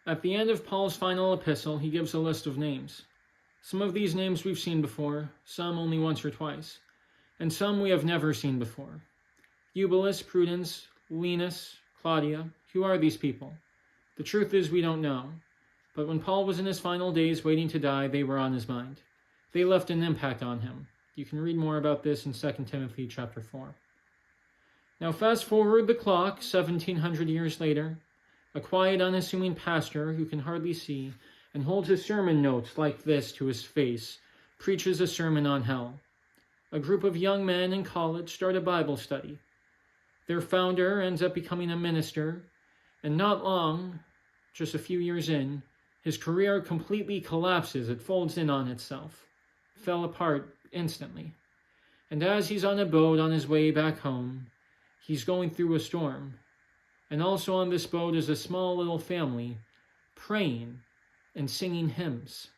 At the end of Paul's final epistle, he gives a list of names. Some of these names we've seen before, some only once or twice, and some we have never seen before. Eubulus, Prudence, Linus, Claudia. Who are these people? The truth is we don't know. But when Paul was in his final days waiting to die, they were on his mind. They left an impact on him. You can read more about this in 2 Timothy chapter 4. Now fast forward the clock 1,700 years later. A quiet, unassuming pastor who can hardly see and holds his sermon notes like this to his face preaches a sermon on hell. A group of young men in college start a Bible study. Their founder ends up becoming a minister, and not long, just a few years in, his career completely collapses. It folds in on itself, fell apart instantly. And as he's on a boat on his way back home, he's going through a storm. And also on this boat is a small little family praying and singing hymns.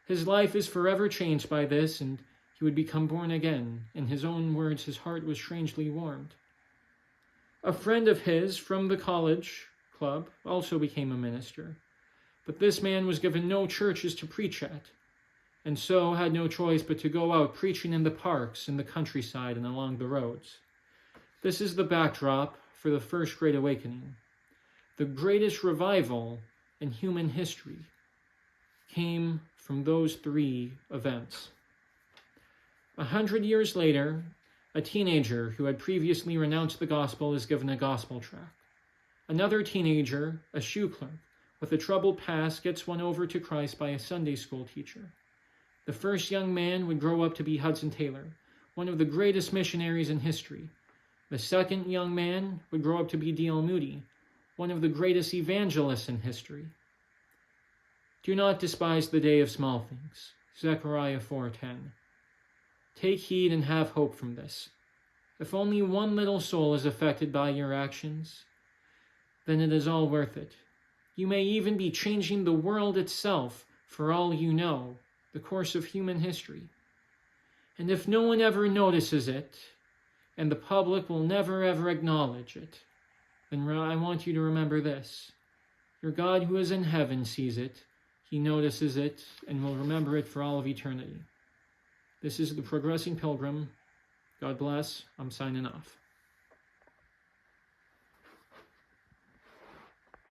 His life is forever changed by this, and he would become born again. In his own words, his heart was strangely warmed. A friend of his from the college club also became a minister, but this man was given no churches to preach at, and so had no choice but to go out preaching in the parks, in the countryside, and along the roads. This is the backdrop for the First Great Awakening. The greatest revival in human history came from those three events. 100 years later, a teenager who had previously renounced the gospel is given a gospel tract. Another teenager, a shoe clerk, with a troubled past, gets won over to Christ by a Sunday school teacher. The first young man would grow up to be Hudson Taylor, one of the greatest missionaries in history. The second young man would grow up to be D.L. Moody, one of the greatest evangelists in history. Do not despise the day of small things. Zechariah 4:10. Take heed and have hope from this. If only one little soul is affected by your actions, then it is all worth it. You may even be changing the world itself, for all you know, the course of human history. And if no one ever notices it, and the public will never ever acknowledge it, then I want you to remember this. Your God who is in heaven sees it, he notices it, and will remember it for all of eternity. This is the Progressing Pilgrim. God bless. I'm signing off.